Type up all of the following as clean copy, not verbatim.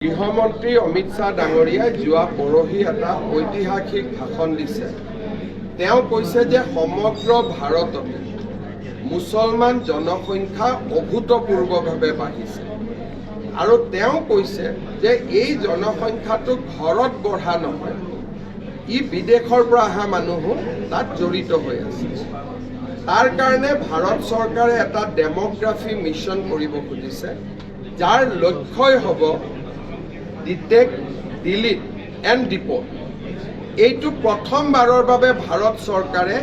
গৃহমন্ত্ৰী অমিত শ্বাহ ডাঙৰীয়াই যোৱা পৰহি এটা ঐতিহাসিক ভাষণ দিছে। তেওঁ কৈছে যে সমগ্ৰ ভাৰততে মুছলমান জনসংখ্যা অভূতপূৰ্বভাৱে বাঢ়িছে আৰু তেওঁ কৈছে যে এই জনসংখ্যাটো ঘৰত বঢ়া নহয়, ই বিদেশৰ পৰা অহা মানুহো তাত জড়িত হৈ আছে। তাৰ কাৰণে ভাৰত চৰকাৰে এটা ডেমোগ্ৰাফি মিছন কৰিব খুজিছে, যাৰ লক্ষ্যই হ'ব ডিটেক্ট, ডিলিট এণ্ড ডিপোৰ্ট। এইটো প্ৰথমবাৰৰ বাবে ভাৰত চৰকাৰে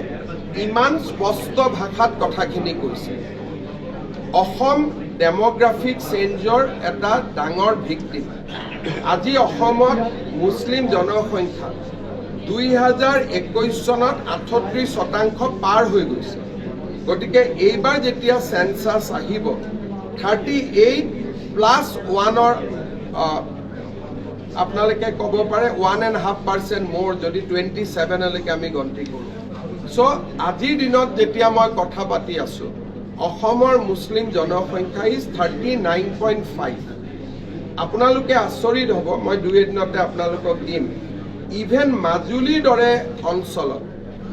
ইমান স্পষ্ট ভাষাত কথাখিনি কৈছে। অসম ডেমোগ্ৰাফিক চেঞ্জৰ এটা ডাঙৰ ভিক্টিম। আজি অসমত মুছলিম জনসংখ্যা 2021 চনত 38% পাৰ হৈ গৈছে। গতিকে এইবাৰ যেতিয়া চেঞ্চাছ আহিব 38+1 আপোনালোকে ক'ব পাৰে 1.5% মোৰ যদি 27লৈকে আমি গন্তি কৰোঁ। চ' আজিৰ দিনত যেতিয়া মই কথা পাতি আছোঁ, অসমৰ মুছলিম জনসংখ্যা ইজ 39.5। আপোনালোকে আচৰিত হ'ব, মই 2 এদিনতে আপোনালোকক দিম। ইভেন মাজুলীৰ দৰে অঞ্চলত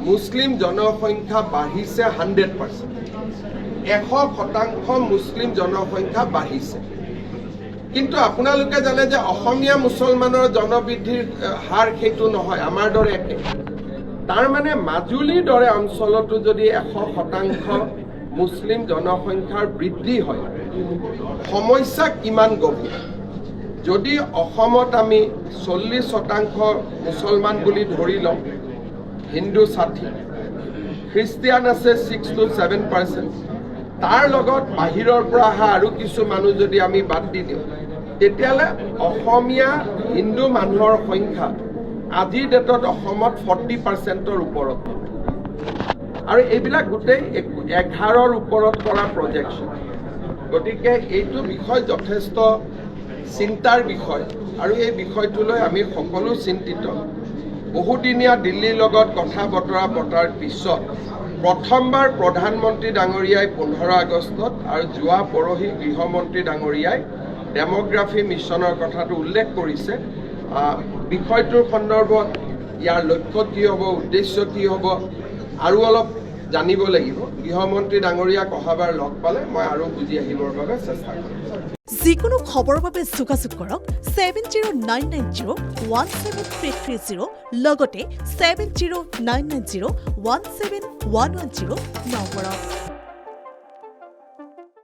মুছলিম জনসংখ্যা বাঢ়িছে 100%। 100% মুছলিম জনসংখ্যা বাঢ়িছে। কিন্তু আপোনালোকে জানে যে অসমীয়া মুছলমানৰ জনবৃদ্ধিৰ হাৰ সেইটো নহয়, আমাৰ দৰে একে। তাৰ মানে মাজুলীৰ দৰে অঞ্চলতো যদি 100% মুছলিম জনসংখ্যাৰ বৃদ্ধি হয়, সমস্যা কিমান গভীৰ। যদি অসমত আমি 40% মুছলমান বুলি ধৰি লওঁ, হিন্দু 60, খ্ৰীষ্টিয়ান আছে 6 to 7%, তাৰ লগত বাহিৰৰ পৰা অহা আৰু কিছু মানুহ যদি আমি বাদ দি দিওঁ, তেতিয়াহ'লে অসমীয়া হিন্দু মানুহৰ সংখ্যা আজিৰ ডেটত অসমত 40%ৰ ওপৰত। আৰু এইবিলাক গোটেই 11ৰ ওপৰত কৰা প্ৰজেকশ্যন। গতিকে এইটো বিষয় যথেষ্ট চিন্তাৰ বিষয় আৰু এই বিষয়টোলৈ আমি সকলো চিন্তিত। বহুদিনীয়া দিল্লীৰ লগত কথা বতৰা পতাৰ পিছত প্ৰথমবাৰ প্ৰধানমন্ত্ৰী ডাঙৰীয়াই 15 আগষ্টত আৰু যোৱা পৰহি গৃহমন্ত্ৰী ডাঙৰীয়াই ডেমোগ্ৰাফি মিছনৰ কথাটো উল্লেখ কৰিছে। বিষয়টোৰ সন্দৰ্ভত ইয়াৰ লক্ষ্য কি হ'ব, উদ্দেশ্য কি হ'ব আৰু অলপ জানিব লাগিব। গৃহমন্ত্ৰী ডাঙৰীয়াক অহাবাৰ লগ পালে মই আৰু বুজি আহিবৰ বাবে চেষ্টা কৰিম। যিকোনো খবৰৰ বাবে যোগাযোগ কৰক 7099017330 লগতে 7099017110 নম্বৰত।